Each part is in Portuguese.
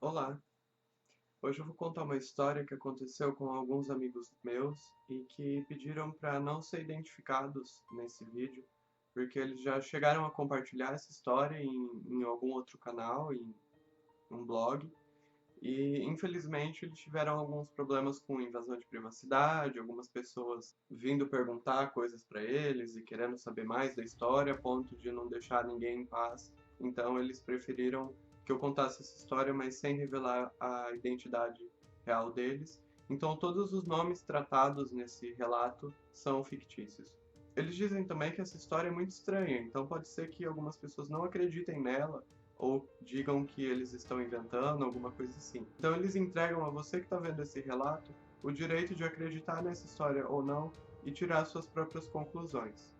Olá, hoje eu vou contar uma história que aconteceu com alguns amigos meus e que pediram para não ser identificados nesse vídeo, porque eles já chegaram a compartilhar essa história em algum outro canal, em um blog, e infelizmente eles tiveram alguns problemas com invasão de privacidade, algumas pessoas vindo perguntar coisas para eles e querendo saber mais da história, a ponto de não deixar ninguém em paz. Então eles preferiram que eu contasse essa história, mas sem revelar a identidade real deles. Então todos os nomes tratados nesse relato são fictícios. Eles dizem também que essa história é muito estranha, então pode ser que algumas pessoas não acreditem nela ou digam que eles estão inventando, alguma coisa assim. Então eles entregam a você que está vendo esse relato o direito de acreditar nessa história ou não e tirar suas próprias conclusões.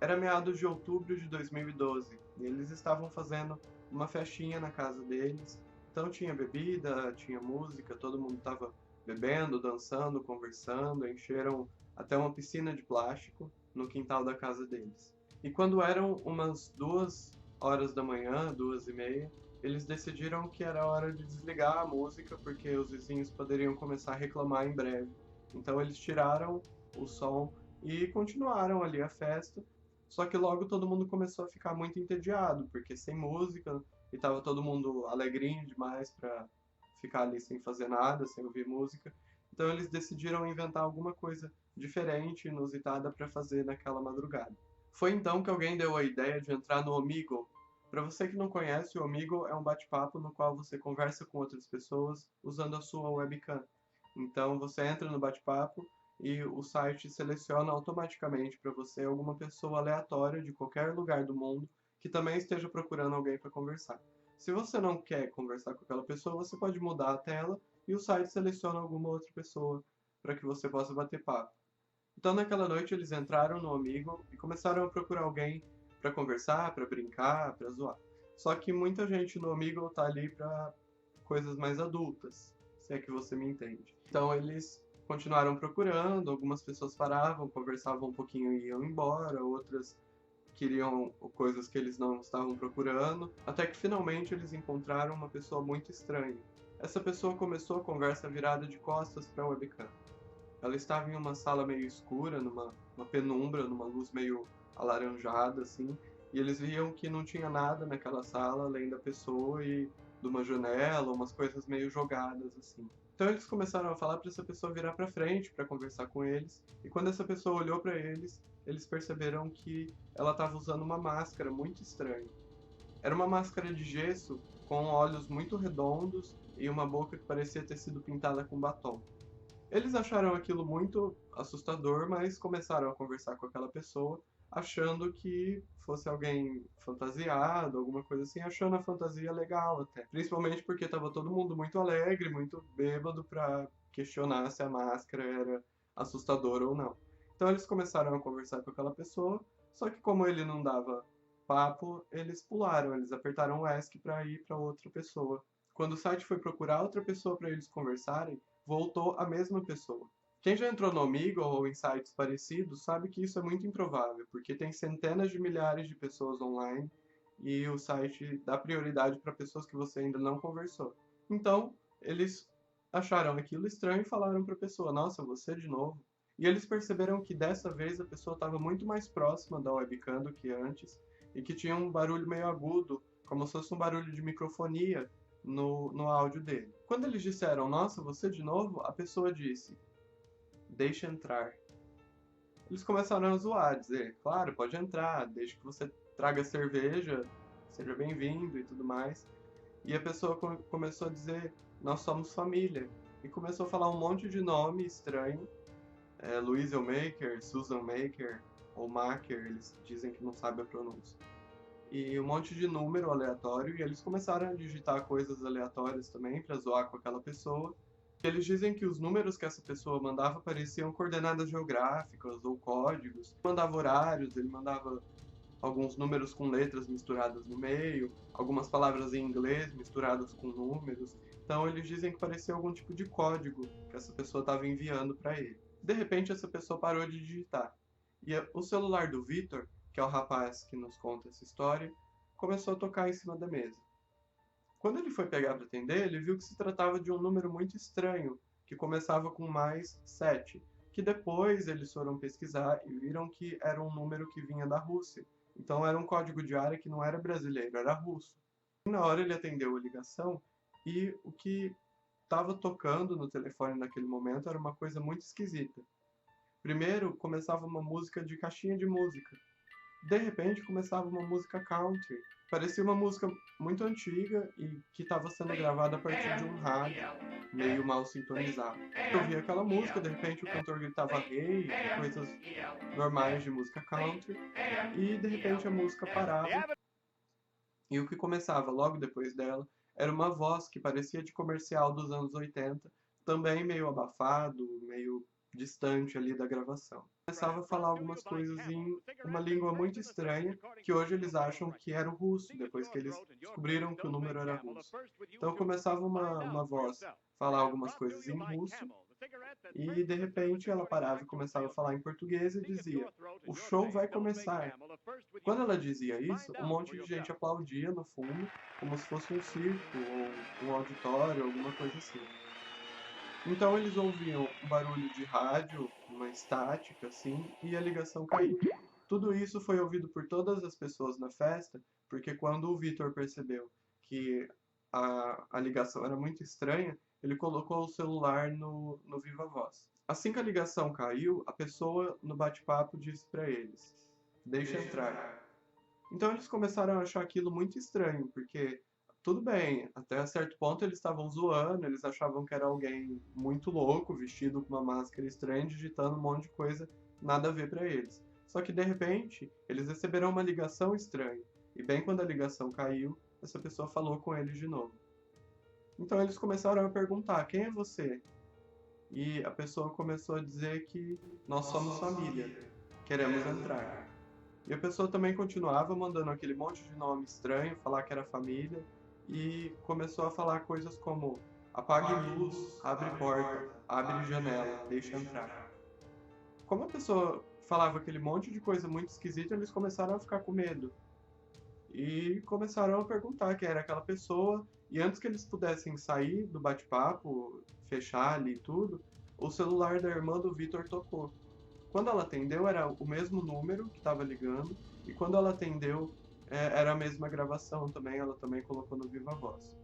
Era meados de outubro de 2012 e eles estavam fazendo uma festinha na casa deles. Então tinha bebida, tinha música, todo mundo estava bebendo, dançando, conversando, encheram até uma piscina de plástico no quintal da casa deles. E quando eram umas 2 horas da manhã, 2h30, eles decidiram que era hora de desligar a música porque os vizinhos poderiam começar a reclamar em breve. Então eles tiraram o som e continuaram ali a festa, só que logo todo mundo começou a ficar muito entediado, porque sem música, e tava todo mundo alegrinho demais pra ficar ali sem fazer nada, sem ouvir música. Então eles decidiram inventar alguma coisa diferente, inusitada para fazer naquela madrugada. Foi então que alguém deu a ideia de entrar no Omegle. Para você que não conhece, o Omegle é um bate-papo no qual você conversa com outras pessoas usando a sua webcam. Então você entra no bate-papo e o site seleciona automaticamente para você alguma pessoa aleatória de qualquer lugar do mundo que também esteja procurando alguém para conversar. Se você não quer conversar com aquela pessoa, você pode mudar a tela e o site seleciona alguma outra pessoa para que você possa bater papo. Então naquela noite eles entraram no Omegle e começaram a procurar alguém para conversar, para brincar, para zoar. Só que muita gente no Omegle tá ali para coisas mais adultas, se é que você me entende. Então eles continuaram procurando, algumas pessoas paravam, conversavam um pouquinho e iam embora, outras queriam coisas que eles não estavam procurando, até que finalmente eles encontraram uma pessoa muito estranha. Essa pessoa começou a conversa virada de costas para a webcam. Ela estava em uma sala meio escura, numa uma penumbra, numa luz meio alaranjada, assim, e eles viam que não tinha nada naquela sala além da pessoa e de uma janela, umas coisas meio jogadas, assim. Então eles começaram a falar para essa pessoa virar para frente para conversar com eles, e quando essa pessoa olhou para eles, eles perceberam que ela estava usando uma máscara muito estranha. Era uma máscara de gesso com olhos muito redondos e uma boca que parecia ter sido pintada com batom. Eles acharam aquilo muito assustador, mas começaram a conversar com aquela pessoa, achando que fosse alguém fantasiado, alguma coisa assim, achando a fantasia legal até. Principalmente porque estava todo mundo muito alegre, muito bêbado para questionar se a máscara era assustadora ou não. Então eles começaram a conversar com aquela pessoa, só que como ele não dava papo, eles pularam, eles apertaram o ESC para ir para outra pessoa. Quando o site foi procurar outra pessoa para eles conversarem, voltou a mesma pessoa. Quem já entrou no Omegle ou em sites parecidos sabe que isso é muito improvável, porque tem centenas de milhares de pessoas online e o site dá prioridade para pessoas que você ainda não conversou. Então, eles acharam aquilo estranho e falaram para a pessoa: Nossa, você de novo? E eles perceberam que dessa vez a pessoa estava muito mais próxima da webcam do que antes e que tinha um barulho meio agudo, como se fosse um barulho de microfonia no áudio dele. Quando eles disseram, nossa, você de novo? A pessoa disse, deixa entrar. Eles começaram a zoar, dizer, claro, pode entrar, desde que você traga cerveja, seja bem-vindo e tudo mais. E a pessoa começou a dizer, nós somos família. E começou a falar um monte de nome estranho, Louise Maker, Susan Maker, ou Maker, eles dizem que não sabem a pronúncia. E um monte de número aleatório, e eles começaram a digitar coisas aleatórias também para zoar com aquela pessoa. Eles dizem que os números que essa pessoa mandava pareciam coordenadas geográficas ou códigos. Ele mandava horários, ele mandava alguns números com letras misturadas no meio, algumas palavras em inglês misturadas com números. Então eles dizem que parecia algum tipo de código que essa pessoa estava enviando para ele. De repente essa pessoa parou de digitar. E o celular do Victor, que é o rapaz que nos conta essa história, começou a tocar em cima da mesa. Quando ele foi pegar para atender, ele viu que se tratava de um número muito estranho, que começava com mais 7, que depois eles foram pesquisar e viram que era um número que vinha da Rússia. Então era um código de área que não era brasileiro, era russo. E na hora ele atendeu a ligação e o que estava tocando no telefone naquele momento era uma coisa muito esquisita. Primeiro começava uma música de caixinha de música. De repente começava uma música country. Parecia uma música muito antiga e que estava sendo gravada a partir de um rádio, meio mal sintonizado. Eu via aquela música, de repente o cantor gritava "Hey", coisas normais de música country, e de repente a música parava e o que começava logo depois dela era uma voz que parecia de comercial dos anos 80, também meio abafado, meio distante ali da gravação. Começava a falar algumas coisas em uma língua muito estranha, que hoje eles acham que era o russo, depois que eles descobriram que o número era russo. Então começava uma voz falar algumas coisas em russo, e de repente ela parava e começava a falar em português e dizia: "O show vai começar". Quando ela dizia isso, um monte de gente aplaudia no fundo, como se fosse um circo ou um auditório, alguma coisa assim. Então eles ouviam um barulho de rádio, uma estática assim, e a ligação caiu. Tudo isso foi ouvido por todas as pessoas na festa, porque quando o Vitor percebeu que a ligação era muito estranha, ele colocou o celular no Viva Voz. Assim que a ligação caiu, a pessoa no bate-papo disse para eles: "Deixa entrar". Então eles começaram a achar aquilo muito estranho, porque tudo bem, até certo ponto eles estavam zoando, eles achavam que era alguém muito louco, vestido com uma máscara estranha, digitando um monte de coisa nada a ver para eles. Só que de repente, eles receberam uma ligação estranha, e bem quando a ligação caiu, essa pessoa falou com eles de novo. Então eles começaram a perguntar: "Quem é você?" E a pessoa começou a dizer que nós somos família, queremos entrar. E a pessoa também continuava mandando aquele monte de nome estranho, falar que era família, e começou a falar coisas como: "Apague luz, abre porta, abre janela, deixa entrar". Como a pessoa falava aquele monte de coisa muito esquisita, eles começaram a ficar com medo. E começaram a perguntar quem era aquela pessoa, e antes que eles pudessem sair do bate-papo, fechar ali tudo, o celular da irmã do Vitor tocou. Quando ela atendeu, era o mesmo número que estava ligando, e quando ela atendeu, era a mesma gravação também, ela também colocou no Viva Voz.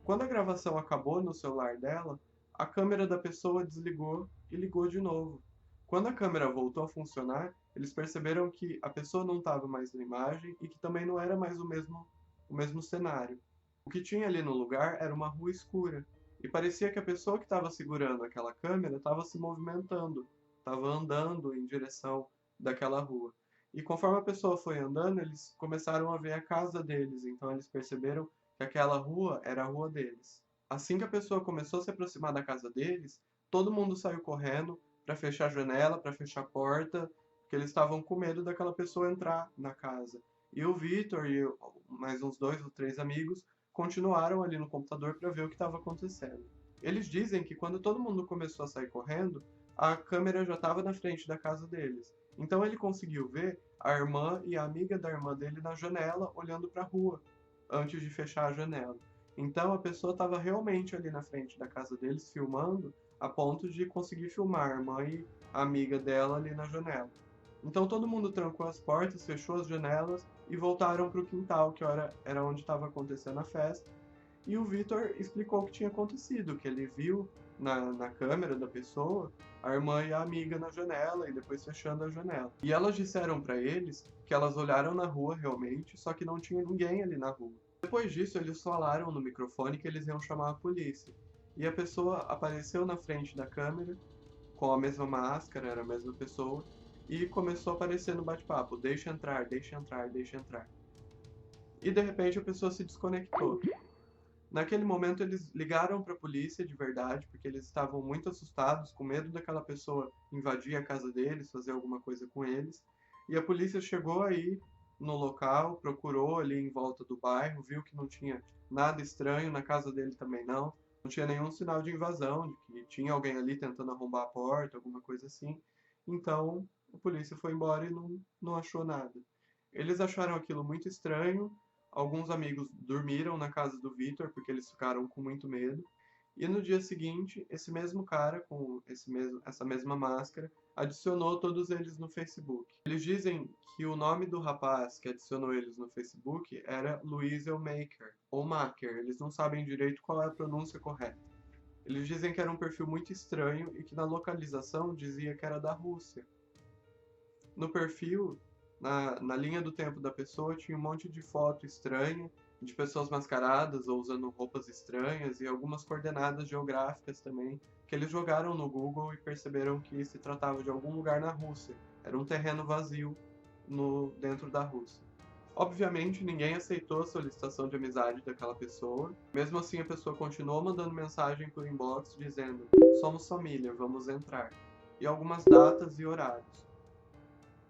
Quando a gravação acabou no celular dela, a câmera da pessoa desligou e ligou de novo. Quando a câmera voltou a funcionar, eles perceberam que a pessoa não estava mais na imagem e que também não era mais o mesmo cenário. O que tinha ali no lugar era uma rua escura, e parecia que a pessoa que estava segurando aquela câmera estava se movimentando, estava andando em direção daquela rua. E conforme a pessoa foi andando, eles começaram a ver a casa deles, então eles perceberam que aquela rua era a rua deles. Assim que a pessoa começou a se aproximar da casa deles, todo mundo saiu correndo para fechar a janela, para fechar a porta, porque eles estavam com medo daquela pessoa entrar na casa. E o Vitor e mais uns 2 ou 3 amigos continuaram ali no computador para ver o que estava acontecendo. Eles dizem que quando todo mundo começou a sair correndo, a câmera já estava na frente da casa deles. Então ele conseguiu ver a irmã e a amiga da irmã dele na janela, olhando para a rua, antes de fechar a janela. Então a pessoa estava realmente ali na frente da casa deles, filmando, a ponto de conseguir filmar a irmã e a amiga dela ali na janela. Então todo mundo trancou as portas, fechou as janelas e voltaram para o quintal, que era onde estava acontecendo a festa. E o Vitor explicou o que tinha acontecido, que ele viu na câmera da pessoa a irmã e a amiga na janela e depois fechando a janela. E elas disseram para eles que elas olharam na rua realmente, só que não tinha ninguém ali na rua. Depois disso, eles falaram no microfone que eles iam chamar a polícia. E a pessoa apareceu na frente da câmera, com a mesma máscara, era a mesma pessoa, e começou a aparecer no bate-papo: "Deixa entrar, deixa entrar, deixa entrar". E de repente a pessoa se desconectou. Naquele momento eles ligaram para a polícia de verdade, porque eles estavam muito assustados, com medo daquela pessoa invadir a casa deles, fazer alguma coisa com eles. E a polícia chegou aí no local, procurou ali em volta do bairro, viu que não tinha nada estranho, na casa dele também não. Não tinha nenhum sinal de invasão, de que tinha alguém ali tentando arrombar a porta, alguma coisa assim. Então a polícia foi embora e não achou nada. Eles acharam aquilo muito estranho. alguns amigos dormiram na casa do Victor porque eles ficaram com muito medo. E no dia seguinte, esse mesmo cara com essa mesma máscara adicionou todos eles no Facebook. Eles dizem que o nome do rapaz que adicionou eles no Facebook era Louisel Maker, ou Maker, eles não sabem direito qual é a pronúncia correta. Eles dizem que era um perfil muito estranho e que na localização dizia que era da Rússia. No perfil, na linha do tempo da pessoa, tinha um monte de foto estranha, de pessoas mascaradas ou usando roupas estranhas e algumas coordenadas geográficas também, que eles jogaram no Google e perceberam que se tratava de algum lugar na Rússia. Era um terreno vazio dentro da Rússia. Obviamente, ninguém aceitou a solicitação de amizade daquela pessoa. Mesmo assim, a pessoa continuou mandando mensagem por inbox dizendo: "Somos família, vamos entrar", e algumas datas e horários.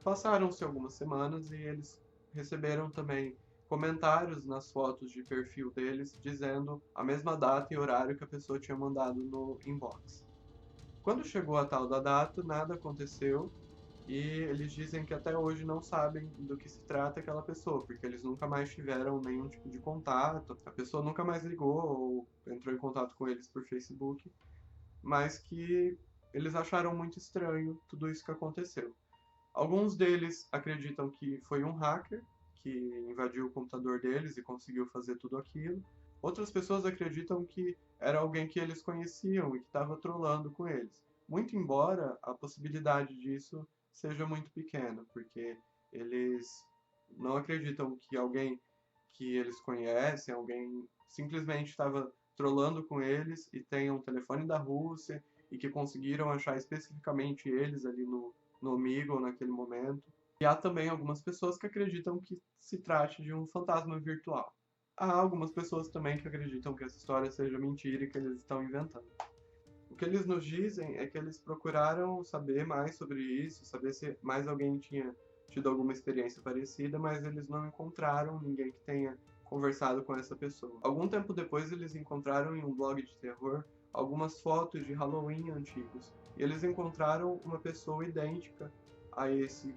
Passaram-se algumas semanas e eles receberam também comentários nas fotos de perfil deles dizendo a mesma data e horário que a pessoa tinha mandado no inbox. Quando chegou a tal da data, nada aconteceu e eles dizem que até hoje não sabem do que se trata aquela pessoa, porque eles nunca mais tiveram nenhum tipo de contato, a pessoa nunca mais ligou ou entrou em contato com eles por Facebook, mas que eles acharam muito estranho tudo isso que aconteceu. Alguns deles acreditam que foi um hacker que invadiu o computador deles e conseguiu fazer tudo aquilo. Outras pessoas acreditam que era alguém que eles conheciam e que estava trolando com eles. Muito embora a possibilidade disso seja muito pequena, porque eles não acreditam que alguém que eles conhecem, alguém simplesmente estava trolando com eles e tem um telefone da Rússia e que conseguiram achar especificamente eles ali no Omegle naquele momento. E há também algumas pessoas que acreditam que se trate de um fantasma virtual. Há algumas pessoas também que acreditam que essa história seja mentira e que eles estão inventando. O que eles nos dizem é que eles procuraram saber mais sobre isso, saber se mais alguém tinha tido alguma experiência parecida, mas eles não encontraram ninguém que tenha conversado com essa pessoa. Algum tempo depois, eles encontraram em um blog de terror algumas fotos de Halloween antigos, e eles encontraram uma pessoa idêntica a esse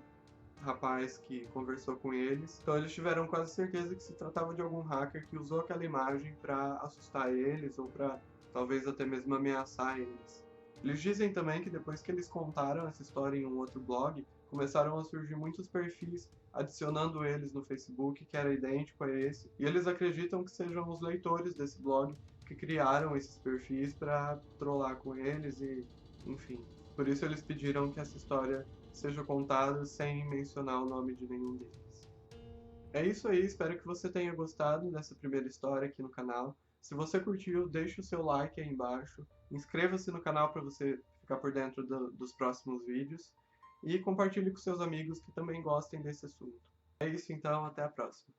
rapaz que conversou com eles. Então eles tiveram quase certeza que se tratava de algum hacker que usou aquela imagem para assustar eles ou para talvez até mesmo ameaçar eles. Eles dizem também que depois que eles contaram essa história em um outro blog, começaram a surgir muitos perfis adicionando eles no Facebook que era idêntico a esse, e eles acreditam que sejam os leitores desse blog que criaram esses perfis para trollar com eles e, enfim. Por isso eles pediram que essa história seja contada sem mencionar o nome de nenhum deles. É isso aí, espero que você tenha gostado dessa primeira história aqui no canal. Se você curtiu, deixe o seu like aí embaixo, inscreva-se no canal para você ficar por dentro dos próximos vídeos e compartilhe com seus amigos que também gostem desse assunto. É isso então, até a próxima.